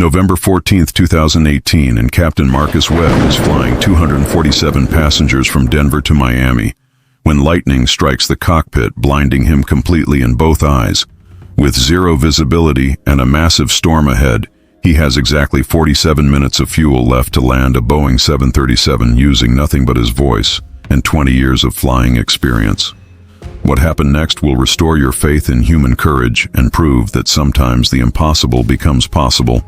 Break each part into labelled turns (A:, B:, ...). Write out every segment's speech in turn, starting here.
A: November 14, 2018, and Captain Marcus Webb is flying 247 passengers from Denver to Miami when lightning strikes the cockpit, blinding him completely in both eyes. With zero visibility and a massive storm ahead, he has exactly 47 minutes of fuel left to land a Boeing 737 using nothing but his voice and 20 years of flying experience. What happened next will restore your faith in human courage and prove that sometimes the impossible becomes possible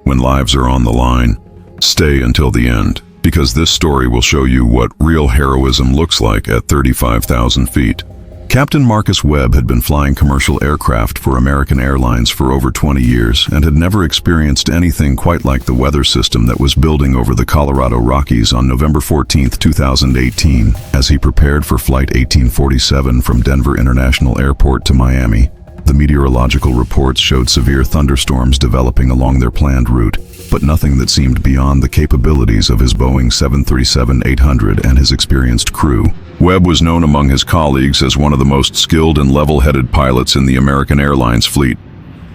A: when lives are on the line. Stay until the end, because this story will show you what real heroism looks like at 35,000 feet. Captain Marcus Webb had been flying commercial aircraft for American Airlines for over 20 years and had never experienced anything quite like the weather system that was building over the Colorado Rockies on November 14, 2018, as he prepared for Flight 1847 from Denver International Airport to Miami. The meteorological reports showed severe thunderstorms developing along their planned route, but nothing that seemed beyond the capabilities of his Boeing 737-800 and his experienced crew. Webb was known among his colleagues as one of the most skilled and level-headed pilots in the American Airlines fleet.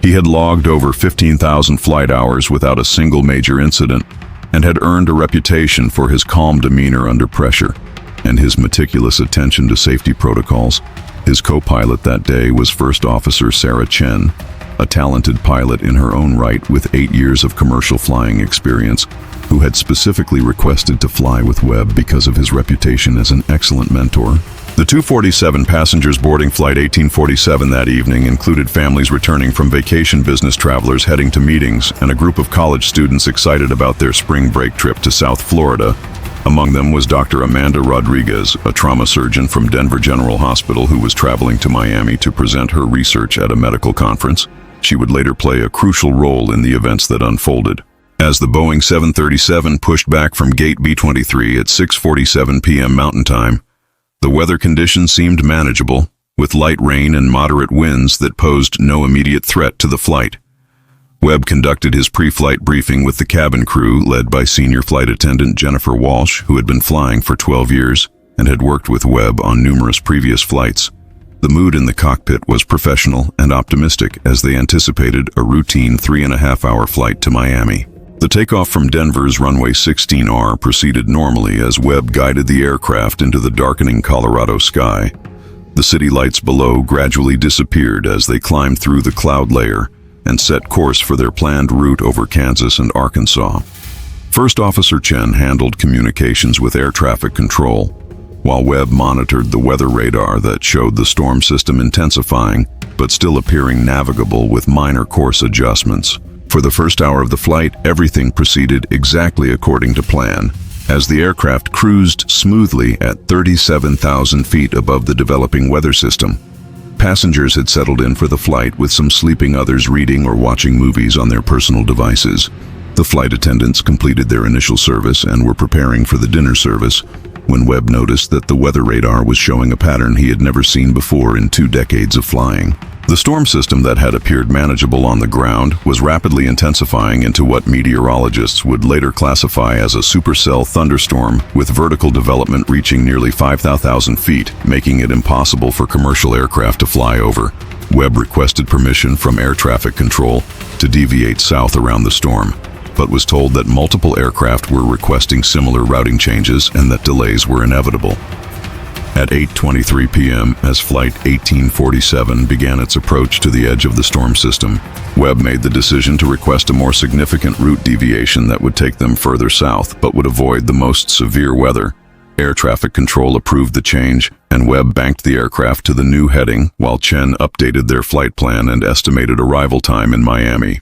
A: He had logged over 15,000 flight hours without a single major incident and had earned a reputation for his calm demeanor under pressure and his meticulous attention to safety protocols. His co-pilot that day was First Officer Sarah Chen, a talented pilot in her own right with 8 years of commercial flying experience, who had specifically requested to fly with Webb because of his reputation as an excellent mentor. The 247 passengers boarding Flight 1847 that evening included families returning from vacation, business travelers heading to meetings, and a group of college students excited about their spring break trip to South Florida. Among them was Dr. Amanda Rodriguez, a trauma surgeon from Denver General Hospital who was traveling to Miami to present her research at a medical conference. She would later play a crucial role in the events that unfolded. As the Boeing 737 pushed back from Gate B-23 at 6:47 p.m. Mountain Time, the weather conditions seemed manageable, with light rain and moderate winds that posed no immediate threat to the flight. Webb conducted his pre-flight briefing with the cabin crew, led by Senior Flight Attendant Jennifer Walsh, who had been flying for 12 years and had worked with Webb on numerous previous flights. The mood in the cockpit was professional and optimistic as they anticipated a routine 3.5-hour flight to Miami. The takeoff from Denver's runway 16R proceeded normally as Webb guided the aircraft into the darkening Colorado sky. The city lights below gradually disappeared as they climbed through the cloud layer and set course for their planned route over Kansas and Arkansas. First Officer Chen handled communications with air traffic control, while Webb monitored the weather radar that showed the storm system intensifying, but still appearing navigable with minor course adjustments. For the first hour of the flight, everything proceeded exactly according to plan, as the aircraft cruised smoothly at 37,000 feet above the developing weather system. Passengers had settled in for the flight, with some sleeping, others reading or watching movies on their personal devices. The flight attendants completed their initial service and were preparing for the dinner service when Webb noticed that the weather radar was showing a pattern he had never seen before in 2 decades of flying. The storm system that had appeared manageable on the ground was rapidly intensifying into what meteorologists would later classify as a supercell thunderstorm, with vertical development reaching nearly 5,000 feet, making it impossible for commercial aircraft to fly over. Webb requested permission from air traffic control to deviate south around the storm, but was told that multiple aircraft were requesting similar routing changes and that delays were inevitable. At 8:23 p.m., as Flight 1847 began its approach to the edge of the storm system, Webb made the decision to request a more significant route deviation that would take them further south but would avoid the most severe weather. Air traffic control approved the change, and Webb banked the aircraft to the new heading while Chen updated their flight plan and estimated arrival time in Miami.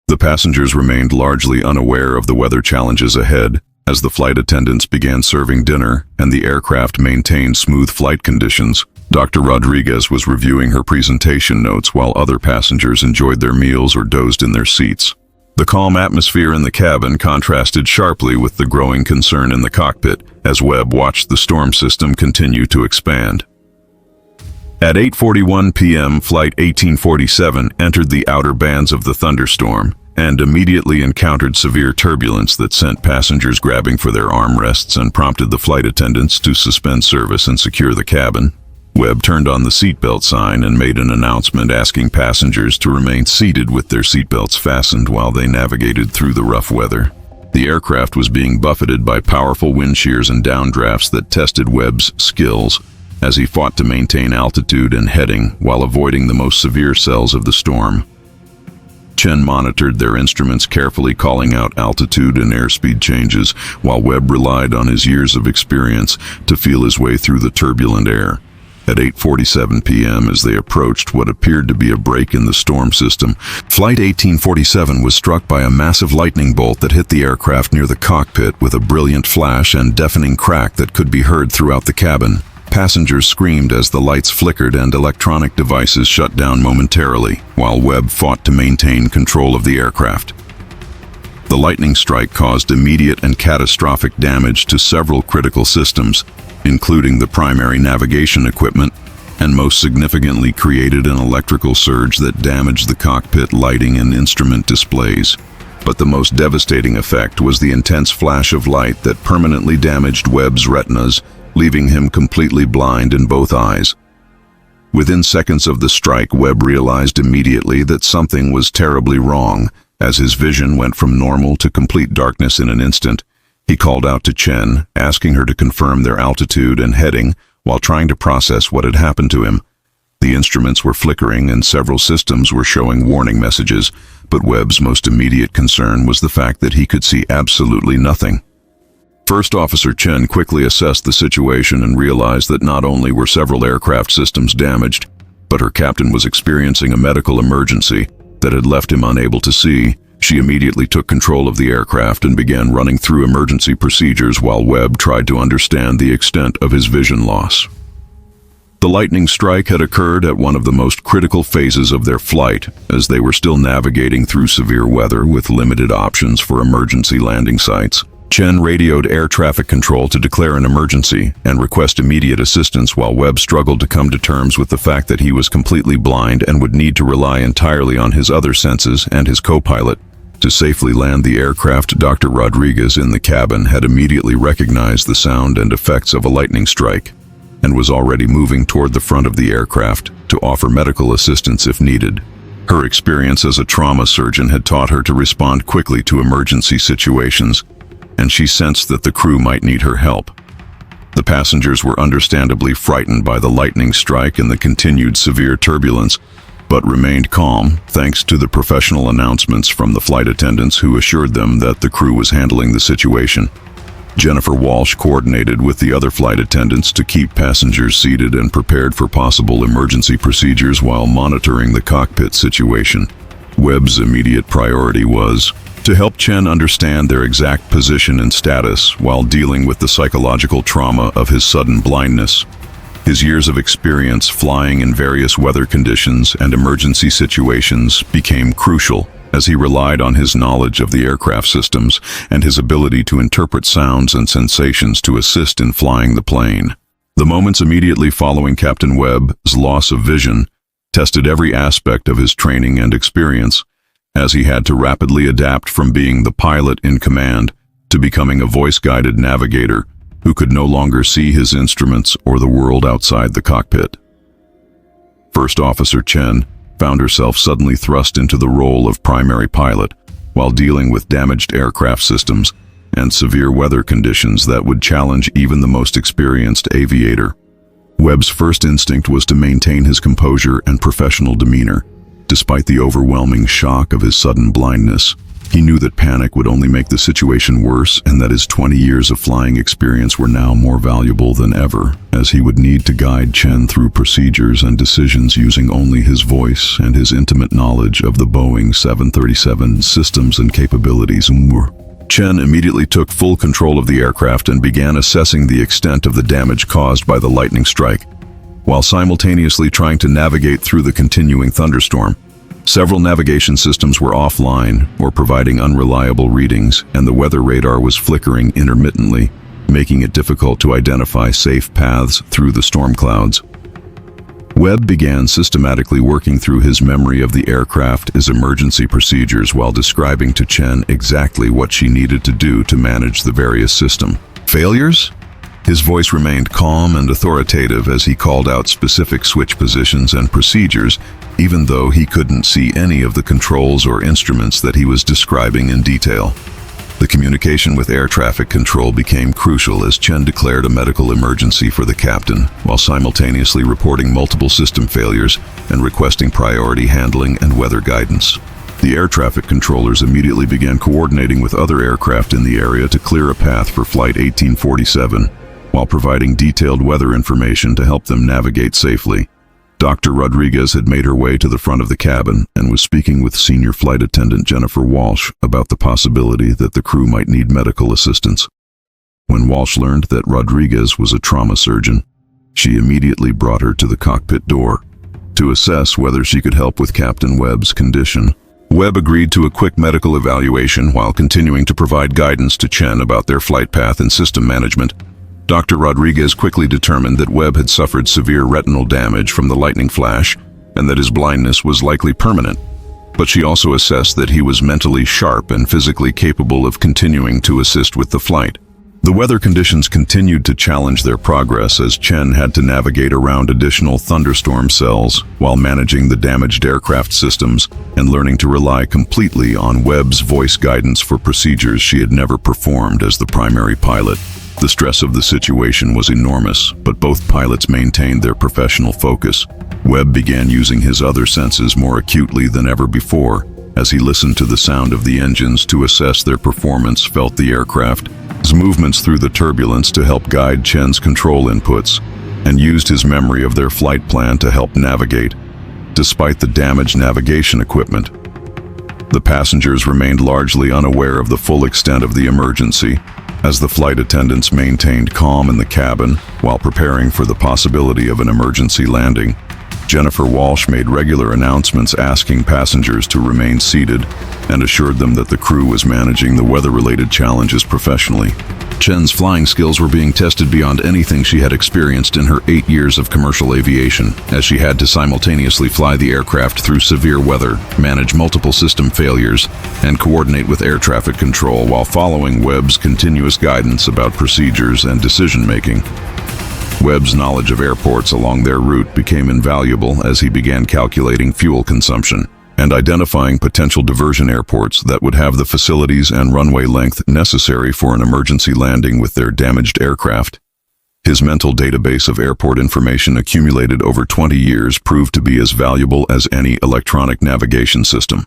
A: The passengers remained largely unaware of the weather challenges ahead, as the flight attendants began serving dinner and the aircraft maintained smooth flight conditions. Dr. Rodriguez was reviewing her presentation notes while other passengers enjoyed their meals or dozed in their seats. The calm atmosphere in the cabin contrasted sharply with the growing concern in the cockpit as Webb watched the storm system continue to expand. At 8:41 p.m., Flight 1847 entered the outer bands of the thunderstorm and immediately encountered severe turbulence that sent passengers grabbing for their armrests and prompted the flight attendants to suspend service and secure the cabin. Webb turned on the seatbelt sign and made an announcement asking passengers to remain seated with their seatbelts fastened while they navigated through the rough weather. The aircraft was being buffeted by powerful wind shears and downdrafts that tested Webb's skills as he fought to maintain altitude and heading while avoiding the most severe cells of the storm. Chen monitored their instruments carefully, calling out altitude and airspeed changes, while Webb relied on his years of experience to feel his way through the turbulent air. At 8:47 p.m., as they approached what appeared to be a break in the storm system, Flight 1847 was struck by a massive lightning bolt that hit the aircraft near the cockpit with a brilliant flash and deafening crack that could be heard throughout the cabin. Passengers screamed as the lights flickered and electronic devices shut down momentarily, while Webb fought to maintain control of the aircraft. The lightning strike caused immediate and catastrophic damage to several critical systems, including the primary navigation equipment, and most significantly created an electrical surge that damaged the cockpit lighting and instrument displays. But the most devastating effect was the intense flash of light that permanently damaged Webb's retinas, leaving him completely blind in both eyes. Within seconds of the strike, Webb realized immediately that something was terribly wrong, as his vision went from normal to complete darkness in an instant. He called out to Chen, asking her to confirm their altitude and heading while trying to process what had happened to him. The instruments were flickering and several systems were showing warning messages, but Webb's most immediate concern was the fact that he could see absolutely nothing. First Officer Chen quickly assessed the situation and realized that not only were several aircraft systems damaged, but her captain was experiencing a medical emergency that had left him unable to see. She immediately took control of the aircraft and began running through emergency procedures while Webb tried to understand the extent of his vision loss. The lightning strike had occurred at one of the most critical phases of their flight, as they were still navigating through severe weather with limited options for emergency landing sites. Chen radioed air traffic control to declare an emergency and request immediate assistance, while Webb struggled to come to terms with the fact that he was completely blind and would need to rely entirely on his other senses and his co-pilot to safely land the aircraft. Dr. Rodriguez in the cabin had immediately recognized the sound and effects of a lightning strike and was already moving toward the front of the aircraft to offer medical assistance if needed. Her experience as a trauma surgeon had taught her to respond quickly to emergency situations, and she sensed that the crew might need her help. The passengers were understandably frightened by the lightning strike and the continued severe turbulence, but remained calm thanks to the professional announcements from the flight attendants who assured them that the crew was handling the situation. Jennifer Walsh coordinated with the other flight attendants to keep passengers seated and prepared for possible emergency procedures while monitoring the cockpit situation. Webb's immediate priority was to help Chen understand their exact position and status while dealing with the psychological trauma of his sudden blindness. His years of experience flying in various weather conditions and emergency situations became crucial as he relied on his knowledge of the aircraft systems and his ability to interpret sounds and sensations to assist in flying the plane. The moments immediately following Captain Webb's loss of vision tested every aspect of his training and experience, as he had to rapidly adapt from being the pilot in command to becoming a voice-guided navigator who could no longer see his instruments or the world outside the cockpit. First Officer Chen found herself suddenly thrust into the role of primary pilot while dealing with damaged aircraft systems and severe weather conditions that would challenge even the most experienced aviator. Webb's first instinct was to maintain his composure and professional demeanor, despite the overwhelming shock of his sudden blindness. He knew that panic would only make the situation worse and that his 20 years of flying experience were now more valuable than ever, as he would need to guide Chen through procedures and decisions using only his voice and his intimate knowledge of the Boeing 737 systems and capabilities. Chen immediately took full control of the aircraft and began assessing the extent of the damage caused by the lightning strike, while simultaneously trying to navigate through the continuing thunderstorm. Several navigation systems were offline or providing unreliable readings, and the weather radar was flickering intermittently, making it difficult to identify safe paths through the storm clouds. Webb began systematically working through his memory of the aircraft as emergency procedures while describing to Chen exactly what she needed to do to manage the various system failures. His voice remained calm and authoritative as he called out specific switch positions and procedures, even though he couldn't see any of the controls or instruments that he was describing in detail. The communication with air traffic control became crucial as Chen declared a medical emergency for the captain, while simultaneously reporting multiple system failures and requesting priority handling and weather guidance. The air traffic controllers immediately began coordinating with other aircraft in the area to clear a path for Flight 1847, while providing detailed weather information to help them navigate safely. Dr. Rodriguez had made her way to the front of the cabin and was speaking with Senior Flight Attendant Jennifer Walsh about the possibility that the crew might need medical assistance. When Walsh learned that Rodriguez was a trauma surgeon, she immediately brought her to the cockpit door to assess whether she could help with Captain Webb's condition. Webb agreed to a quick medical evaluation while continuing to provide guidance to Chen about their flight path and system management. Dr. Rodriguez quickly determined that Webb had suffered severe retinal damage from the lightning flash and that his blindness was likely permanent, but she also assessed that he was mentally sharp and physically capable of continuing to assist with the flight. The weather conditions continued to challenge their progress as Chen had to navigate around additional thunderstorm cells while managing the damaged aircraft systems and learning to rely completely on Webb's voice guidance for procedures she had never performed as the primary pilot. The stress of the situation was enormous, but both pilots maintained their professional focus. Webb began using his other senses more acutely than ever before, as he listened to the sound of the engines to assess their performance, felt the aircraft's movements through the turbulence to help guide Chen's control inputs, and used his memory of their flight plan to help navigate. Despite the damaged navigation equipment, the passengers remained largely unaware of the full extent of the emergency, as the flight attendants maintained calm in the cabin while preparing for the possibility of an emergency landing. Jennifer Walsh made regular announcements asking passengers to remain seated and assured them that the crew was managing the weather-related challenges professionally. Chen's flying skills were being tested beyond anything she had experienced in her 8 years of commercial aviation, as she had to simultaneously fly the aircraft through severe weather, manage multiple system failures, and coordinate with air traffic control while following Webb's continuous guidance about procedures and decision-making. Webb's knowledge of airports along their route became invaluable as he began calculating fuel consumption and identifying potential diversion airports that would have the facilities and runway length necessary for an emergency landing with their damaged aircraft. His mental database of airport information accumulated over 20 years proved to be as valuable as any electronic navigation system.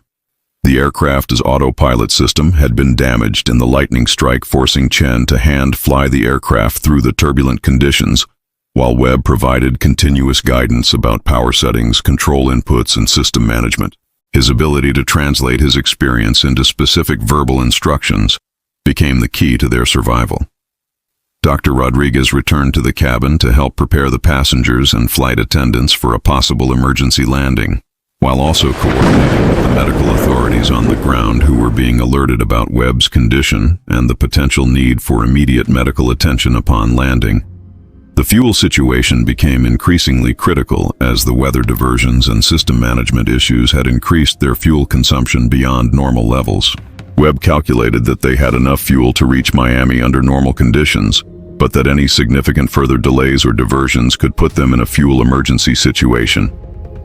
A: The aircraft's autopilot system had been damaged in the lightning strike, forcing Chen to hand-fly the aircraft through the turbulent conditions, while Webb provided continuous guidance about power settings, control inputs, and system management. His ability to translate his experience into specific verbal instructions became the key to their survival. Dr. Rodriguez returned to the cabin to help prepare the passengers and flight attendants for a possible emergency landing, while also coordinating with the medical authorities on the ground who were being alerted about Webb's condition and the potential need for immediate medical attention upon landing. The fuel situation became increasingly critical as the weather diversions and system management issues had increased their fuel consumption beyond normal levels. Webb calculated that they had enough fuel to reach Miami under normal conditions, but that any significant further delays or diversions could put them in a fuel emergency situation.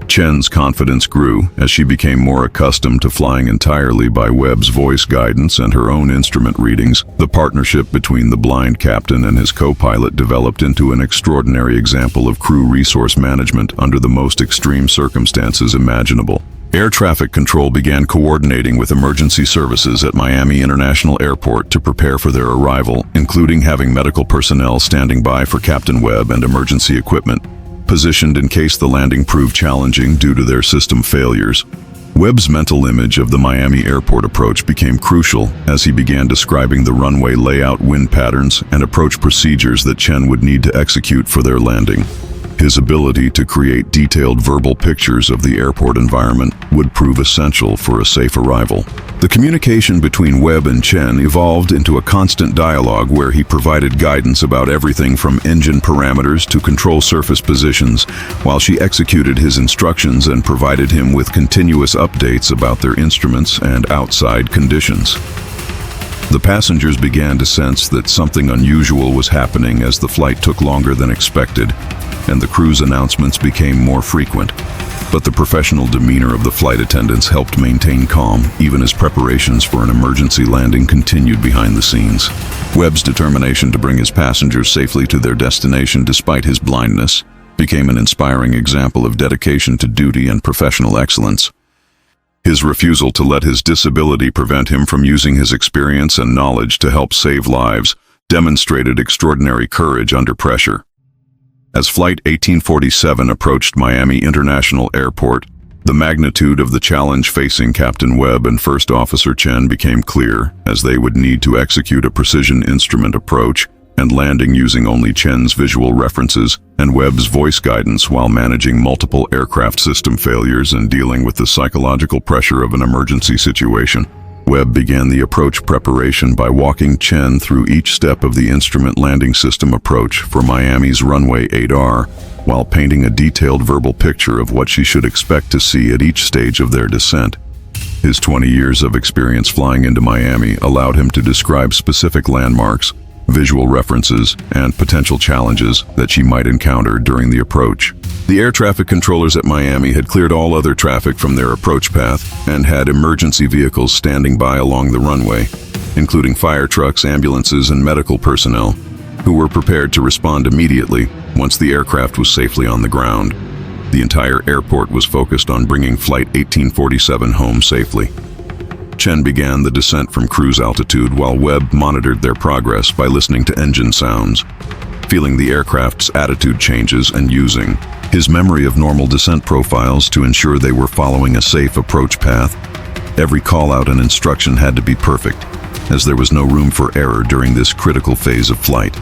A: Chen's confidence grew as she became more accustomed to flying entirely by Webb's voice guidance and her own instrument readings. The partnership between the blind captain and his co-pilot developed into an extraordinary example of crew resource management under the most extreme circumstances imaginable. Air traffic control began coordinating with emergency services at Miami International Airport to prepare for their arrival, including having medical personnel standing by for Captain Webb and emergency equipment positioned in case the landing proved challenging due to their system failures. Webb's mental image of the Miami airport approach became crucial as he began describing the runway layout, wind patterns, and approach procedures that Chen would need to execute for their landing. His ability to create detailed verbal pictures of the airport environment would prove essential for a safe arrival. The communication between Webb and Chen evolved into a constant dialogue where he provided guidance about everything from engine parameters to control surface positions, while she executed his instructions and provided him with continuous updates about their instruments and outside conditions. The passengers began to sense that something unusual was happening as the flight took longer than expected, and the crew's announcements became more frequent. But the professional demeanor of the flight attendants helped maintain calm, even as preparations for an emergency landing continued behind the scenes. Webb's determination to bring his passengers safely to their destination despite his blindness became an inspiring example of dedication to duty and professional excellence. His refusal to let his disability prevent him from using his experience and knowledge to help save lives demonstrated extraordinary courage under pressure. As Flight 1847 approached Miami International Airport, the magnitude of the challenge facing Captain Webb and First Officer Chen became clear, as they would need to execute a precision instrument approach and landing using only Chen's visual references and Webb's voice guidance while managing multiple aircraft system failures and dealing with the psychological pressure of an emergency situation. Webb began the approach preparation by walking Chen through each step of the instrument landing system approach for Miami's runway 8R, while painting a detailed verbal picture of what she should expect to see at each stage of their descent. His 20 years of experience flying into Miami allowed him to describe specific landmarks, visual references, and potential challenges that she might encounter during the approach. The air traffic controllers at Miami had cleared all other traffic from their approach path and had emergency vehicles standing by along the runway, including fire trucks, ambulances, and medical personnel, who were prepared to respond immediately once the aircraft was safely on the ground. The entire airport was focused on bringing Flight 1847 home safely. Chen began the descent from cruise altitude while Webb monitored their progress by listening to engine sounds, feeling the aircraft's attitude changes and using his memory of normal descent profiles to ensure they were following a safe approach path. Every call-out and instruction had to be perfect, as there was no room for error during this critical phase of flight.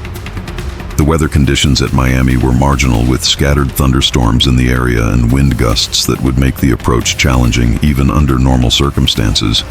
A: The weather conditions at Miami were marginal, with scattered thunderstorms in the area and wind gusts that would make the approach challenging even under normal circumstances.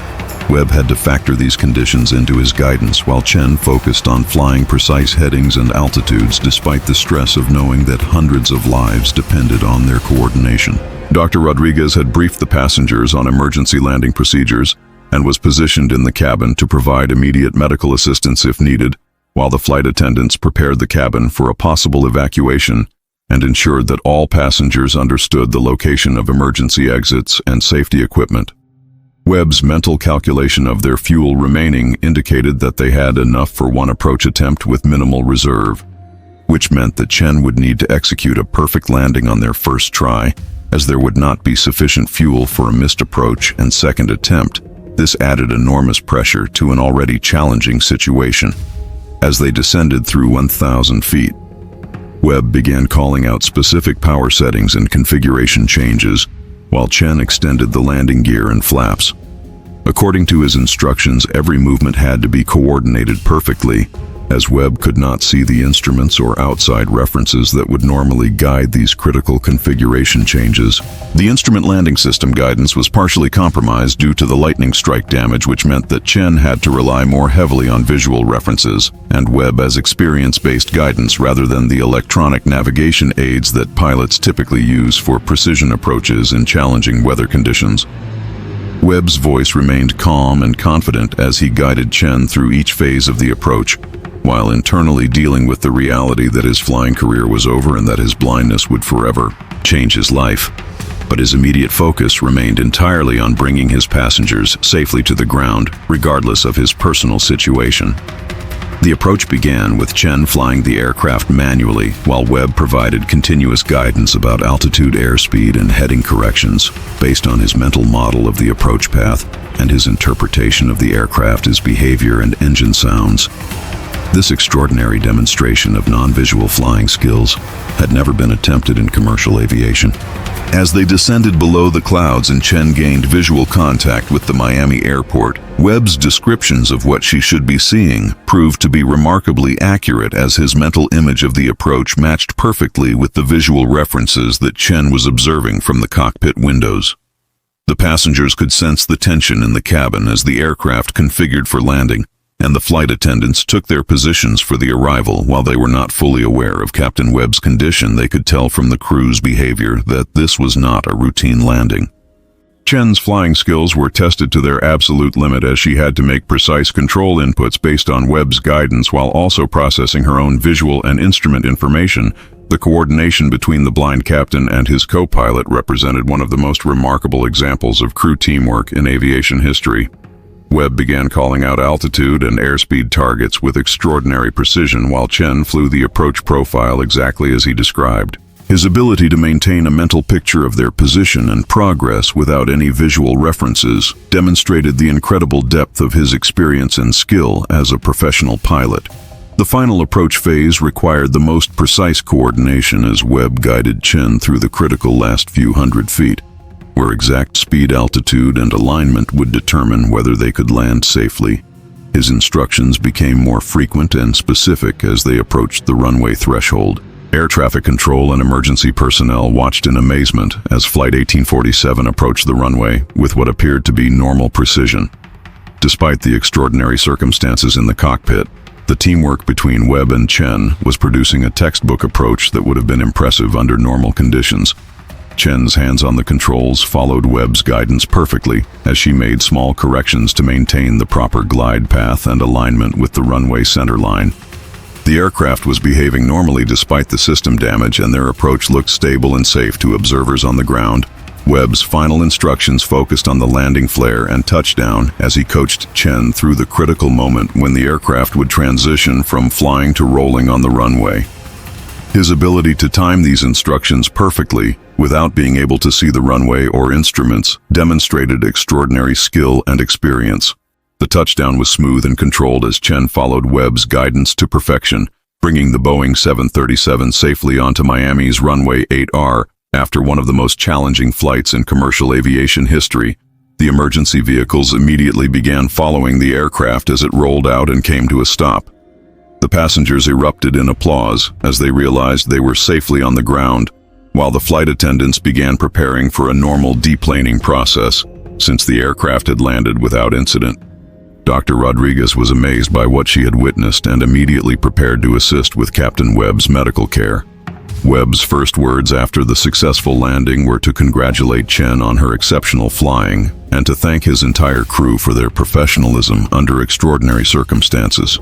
A: Webb had to factor these conditions into his guidance, while Chen focused on flying precise headings and altitudes despite the stress of knowing that hundreds of lives depended on their coordination. Dr. Rodriguez had briefed the passengers on emergency landing procedures and was positioned in the cabin to provide immediate medical assistance if needed, while the flight attendants prepared the cabin for a possible evacuation and ensured that all passengers understood the location of emergency exits and safety equipment. Webb's mental calculation of their fuel remaining indicated that they had enough for one approach attempt with minimal reserve, which meant that Chen would need to execute a perfect landing on their first try, as there would not be sufficient fuel for a missed approach and second attempt. This added enormous pressure to an already challenging situation. As they descended through 1,000 feet, Webb began calling out specific power settings and configuration changes, while Chen extended the landing gear and flaps. According to his instructions, every movement had to be coordinated perfectly, as Webb could not see the instruments or outside references that would normally guide these critical configuration changes. The instrument landing system guidance was partially compromised due to the lightning strike damage, which meant that Chen had to rely more heavily on visual references and Webb as experience-based guidance rather than the electronic navigation aids that pilots typically use for precision approaches in challenging weather conditions. Webb's voice remained calm and confident as he guided Chen through each phase of the approach, while internally dealing with the reality that his flying career was over and that his blindness would forever change his life. But his immediate focus remained entirely on bringing his passengers safely to the ground, regardless of his personal situation. The approach began with Chen flying the aircraft manually, while Webb provided continuous guidance about altitude, airspeed, and heading corrections based on his mental model of the approach path and his interpretation of the aircraft's behavior and engine sounds. This extraordinary demonstration of non-visual flying skills had never been attempted in commercial aviation. As they descended below the clouds and Chen gained visual contact with the Miami airport, Webb's descriptions of what she should be seeing proved to be remarkably accurate, as his mental image of the approach matched perfectly with the visual references that Chen was observing from the cockpit windows. The passengers could sense the tension in the cabin as the aircraft configured for landing, and the flight attendants took their positions for the arrival. While they were not fully aware of Captain Webb's condition, they could tell from the crew's behavior that this was not a routine landing. Chen's flying skills were tested to their absolute limit as she had to make precise control inputs based on Webb's guidance while also processing her own visual and instrument information. The coordination between the blind captain and his co-pilot represented one of the most remarkable examples of crew teamwork in aviation history. Webb began calling out altitude and airspeed targets with extraordinary precision while Chen flew the approach profile exactly as he described. His ability to maintain a mental picture of their position and progress without any visual references demonstrated the incredible depth of his experience and skill as a professional pilot. The final approach phase required the most precise coordination as Webb guided Chen through the critical last few hundred feet, where exact speed, altitude, and alignment would determine whether they could land safely. His instructions became more frequent and specific as they approached the runway threshold. Air traffic control and emergency personnel watched in amazement as Flight 1847 approached the runway with what appeared to be normal precision. Despite the extraordinary circumstances in the cockpit, the teamwork between Webb and Chen was producing a textbook approach that would have been impressive under normal conditions. Chen's hands on the controls followed Webb's guidance perfectly as she made small corrections to maintain the proper glide path and alignment with the runway centerline. The aircraft was behaving normally despite the system damage, and their approach looked stable and safe to observers on the ground. Webb's final instructions focused on the landing flare and touchdown as he coached Chen through the critical moment when the aircraft would transition from flying to rolling on the runway. His ability to time these instructions perfectly without being able to see the runway or instruments demonstrated extraordinary skill and experience. The touchdown was smooth and controlled as Chen followed Webb's guidance to perfection, bringing the Boeing 737 safely onto Miami's runway 8R. After one of the most challenging flights in commercial aviation history, the emergency vehicles immediately began following the aircraft as it rolled out and came to a stop. The passengers erupted in applause as they realized they were safely on the ground, while the flight attendants began preparing for a normal deplaning process, since the aircraft had landed without incident. Dr. Rodriguez was amazed by what she had witnessed and immediately prepared to assist with Captain Webb's medical care. Webb's first words after the successful landing were to congratulate Chen on her exceptional flying and to thank his entire crew for their professionalism under extraordinary circumstances.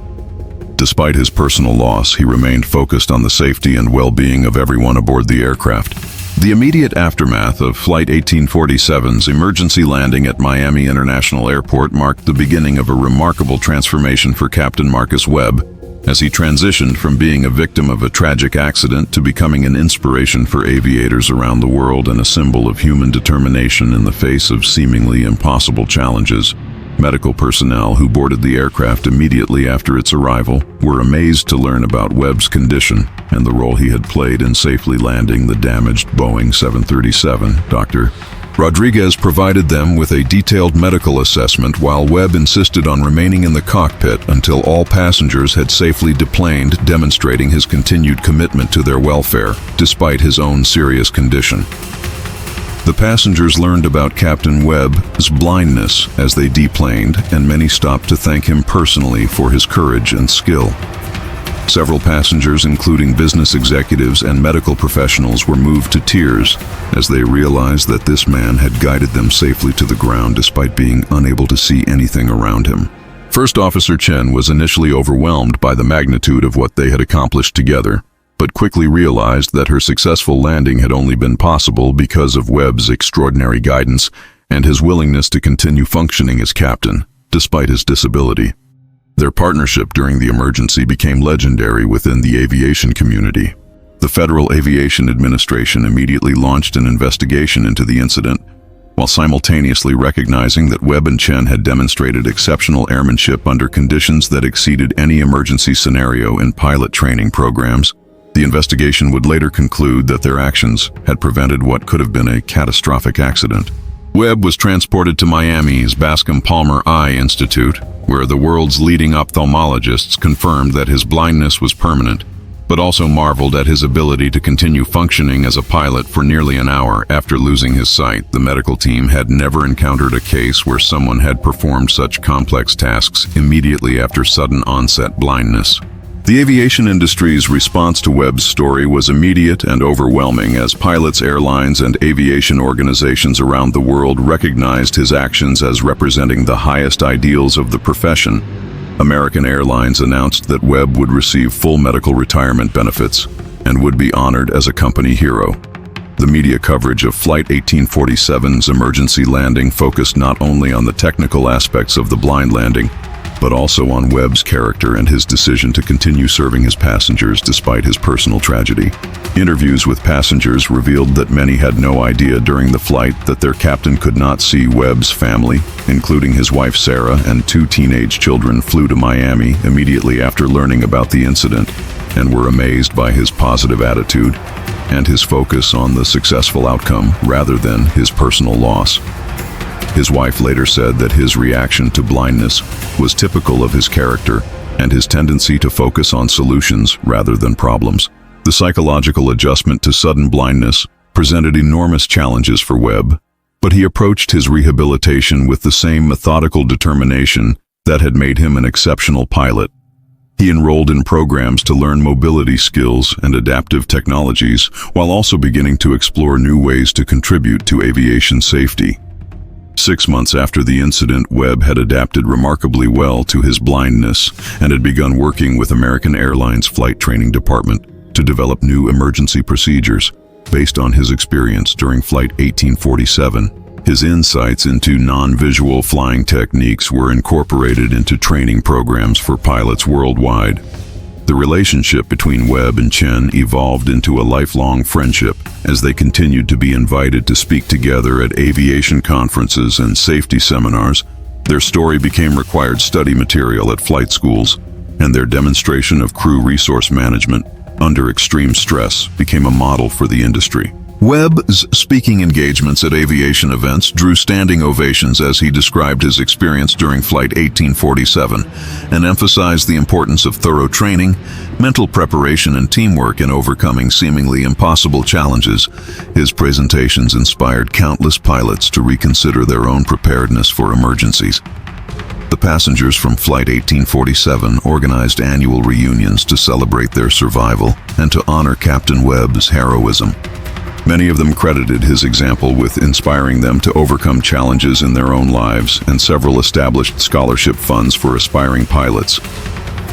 A: Despite his personal loss, he remained focused on the safety and well-being of everyone aboard the aircraft. The immediate aftermath of Flight 1847's emergency landing at Miami International Airport marked the beginning of a remarkable transformation for Captain Marcus Webb, as he transitioned from being a victim of a tragic accident to becoming an inspiration for aviators around the world and a symbol of human determination in the face of seemingly impossible challenges. Medical personnel who boarded the aircraft immediately after its arrival were amazed to learn about Webb's condition and the role he had played in safely landing the damaged Boeing 737. Dr. Rodriguez provided them with a detailed medical assessment while Webb insisted on remaining in the cockpit until all passengers had safely deplaned, demonstrating his continued commitment to their welfare, despite his own serious condition. The passengers learned about Captain Webb's blindness as they deplaned, and many stopped to thank him personally for his courage and skill. Several passengers, including business executives and medical professionals, were moved to tears as they realized that this man had guided them safely to the ground despite being unable to see anything around him. First Officer Chen was initially overwhelmed by the magnitude of what they had accomplished together, but quickly realized that her successful landing had only been possible because of Webb's extraordinary guidance and his willingness to continue functioning as captain, despite his disability. Their partnership during the emergency became legendary within the aviation community. The Federal Aviation Administration immediately launched an investigation into the incident, while simultaneously recognizing that Webb and Chen had demonstrated exceptional airmanship under conditions that exceeded any emergency scenario in pilot training programs. The investigation would later conclude that their actions had prevented what could have been a catastrophic accident. Webb was transported to Miami's Bascom-Palmer Eye Institute, where the world's leading ophthalmologists confirmed that his blindness was permanent, but also marveled at his ability to continue functioning as a pilot for nearly an hour after losing his sight. The medical team had never encountered a case where someone had performed such complex tasks immediately after sudden onset blindness. The aviation industry's response to Webb's story was immediate and overwhelming as pilots, airlines, and aviation organizations around the world recognized his actions as representing the highest ideals of the profession. American Airlines announced that Webb would receive full medical retirement benefits and would be honored as a company hero. The media coverage of Flight 1847's emergency landing focused not only on the technical aspects of the blind landing, but also on Webb's character and his decision to continue serving his passengers despite his personal tragedy. Interviews with passengers revealed that many had no idea during the flight that their captain could not see. Webb's family, including his wife Sarah and 2 teenage children, flew to Miami immediately after learning about the incident and were amazed by his positive attitude and his focus on the successful outcome rather than his personal loss. His wife later said that his reaction to blindness was typical of his character and his tendency to focus on solutions rather than problems. The psychological adjustment to sudden blindness presented enormous challenges for Webb, but he approached his rehabilitation with the same methodical determination that had made him an exceptional pilot. He enrolled in programs to learn mobility skills and adaptive technologies, while also beginning to explore new ways to contribute to aviation safety. 6 months after the incident, Webb had adapted remarkably well to his blindness and had begun working with American Airlines Flight Training Department to develop new emergency procedures based on his experience during Flight 1847. His insights into non-visual flying techniques were incorporated into training programs for pilots worldwide. The relationship between Webb and Chen evolved into a lifelong friendship as they continued to be invited to speak together at aviation conferences and safety seminars. Their story became required study material at flight schools, and their demonstration of crew resource management under extreme stress became a model for the industry. Webb's speaking engagements at aviation events drew standing ovations as he described his experience during Flight 1847 and emphasized the importance of thorough training, mental preparation, and teamwork in overcoming seemingly impossible challenges. His presentations inspired countless pilots to reconsider their own preparedness for emergencies. The passengers from Flight 1847 organized annual reunions to celebrate their survival and to honor Captain Webb's heroism. Many of them credited his example with inspiring them to overcome challenges in their own lives, and several established scholarship funds for aspiring pilots.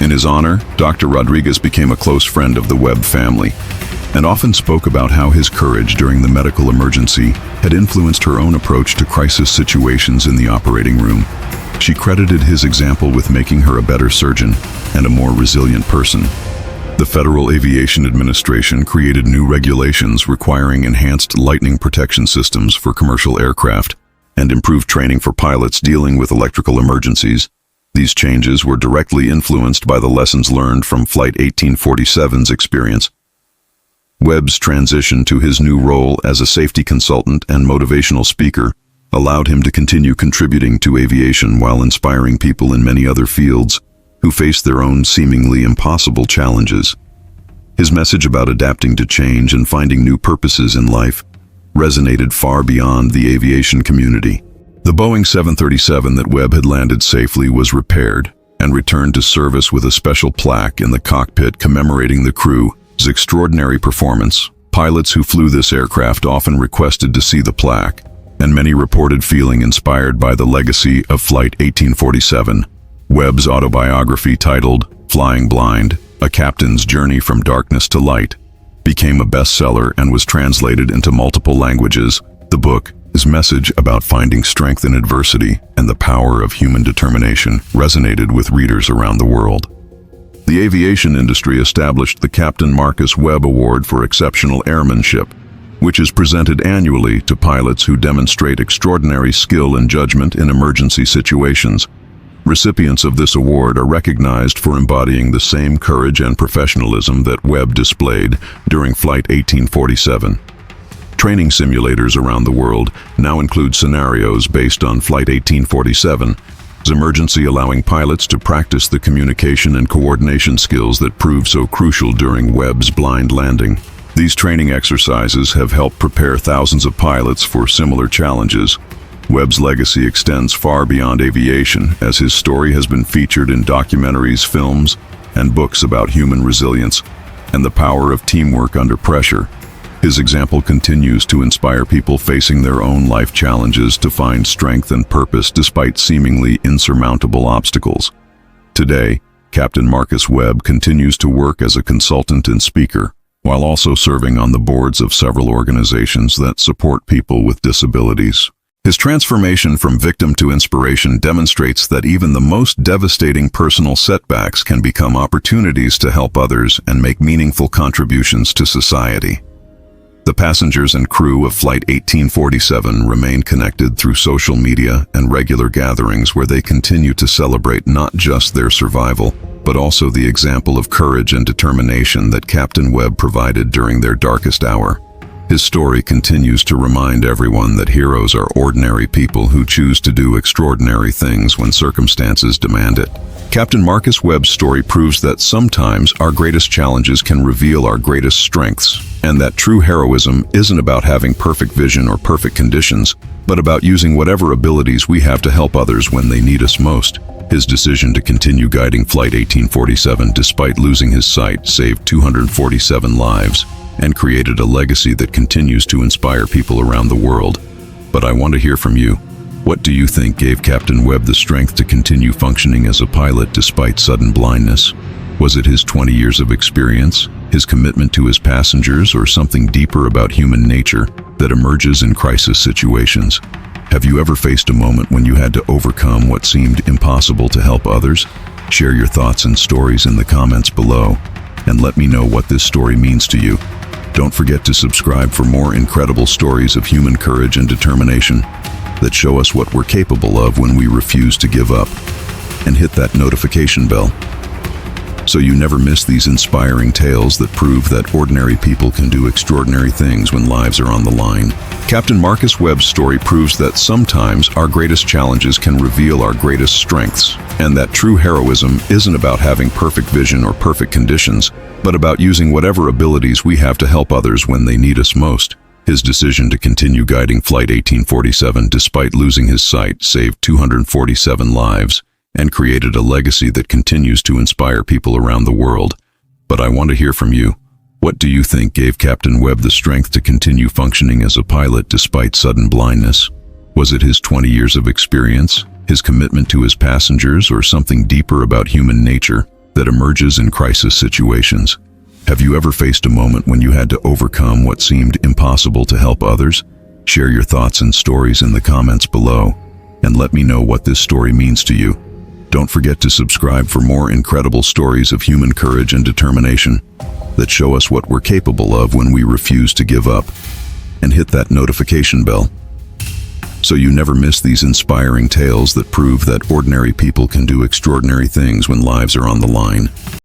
A: In his honor, Dr. Rodriguez became a close friend of the Webb family and often spoke about how his courage during the medical emergency had influenced her own approach to crisis situations in the operating room. She credited his example with making her a better surgeon and a more resilient person. The Federal Aviation Administration created new regulations requiring enhanced lightning protection systems for commercial aircraft and improved training for pilots dealing with electrical emergencies. These changes were directly influenced by the lessons learned from Flight 1847's experience. Webb's transition to his new role as a safety consultant and motivational speaker allowed him to continue contributing to aviation while inspiring people in many other fields who faced their own seemingly impossible challenges. His message about adapting to change and finding new purposes in life resonated far beyond the aviation community. The Boeing 737 that Webb had landed safely was repaired and returned to service with a special plaque in the cockpit commemorating the crew's extraordinary performance. Pilots who flew this aircraft often requested to see the plaque, and many reported feeling inspired by the legacy of Flight 1847. Webb's autobiography, titled Flying Blind: A Captain's Journey from Darkness to Light, became a bestseller and was translated into multiple languages. The book, his message about finding strength in adversity and the power of human determination, resonated with readers around the world. The aviation industry established the Captain Marcus Webb Award for Exceptional Airmanship, which is presented annually to pilots who demonstrate extraordinary skill and judgment in emergency situations. Recipients of this award are recognized for embodying the same courage and professionalism that Webb displayed during Flight 1847. Training simulators around the world now include scenarios based on Flight 1847's emergency, allowing pilots to practice the communication and coordination skills that proved so crucial during Webb's blind landing. These training exercises have helped prepare thousands of pilots for similar challenges. Webb's legacy extends far beyond aviation, as his story has been featured in documentaries, films, and books about human resilience and the power of teamwork under pressure. His example continues to inspire people facing their own life challenges to find strength and purpose despite seemingly insurmountable obstacles. Today, Captain Marcus Webb continues to work as a consultant and speaker, while also serving on the boards of several organizations that support people with disabilities. His transformation from victim to inspiration demonstrates that even the most devastating personal setbacks can become opportunities to help others and make meaningful contributions to society. The passengers and crew of Flight 1847 remain connected through social media and regular gatherings where they continue to celebrate not just their survival, but also the example of courage and determination that Captain Webb provided during their darkest hour. His story continues to remind everyone that heroes are ordinary people who choose to do extraordinary things when circumstances demand it. Captain Marcus Webb's story proves that sometimes our greatest challenges can reveal our greatest strengths, and that true heroism isn't about having perfect vision or perfect conditions, but about using whatever abilities we have to help others when they need us most. His decision to continue guiding Flight 1847 despite losing his sight saved 247 lives and created a legacy that continues to inspire people around the world. But I want to hear from you. What do you think gave Captain Webb the strength to continue functioning as a pilot despite sudden blindness? Was it his 20 years of experience, his commitment to his passengers, or something deeper about human nature that emerges in crisis situations? Have you ever faced a moment when you had to overcome what seemed impossible to help others? Share your thoughts and stories in the comments below, and let me know what this story means to you. Don't forget to subscribe for more incredible stories of human courage and determination that show us what we're capable of when we refuse to give up. And hit that notification bell so you never miss these inspiring tales that prove that ordinary people can do extraordinary things when lives are on the line. Captain Marcus Webb's story proves that sometimes our greatest challenges can reveal our greatest strengths, and that true heroism isn't about having perfect vision or perfect conditions, but about using whatever abilities we have to help others when they need us most. His decision to continue guiding Flight 1847 despite losing his sight saved 247 lives and created a legacy that continues to inspire people around the world. But I want to hear from you. What do you think gave Captain Webb the strength to continue functioning as a pilot despite sudden blindness? Was it his 20 years of experience, his commitment to his passengers, or something deeper about human nature that emerges in crisis situations? Have you ever faced a moment when you had to overcome what seemed impossible to help others? Share your thoughts and stories in the comments below, and let me know what this story means to you. Don't forget to subscribe for more incredible stories of human courage and determination that show us what we're capable of when we refuse to give up. And hit that notification bell so you never miss these inspiring tales that prove that ordinary people can do extraordinary things when lives are on the line.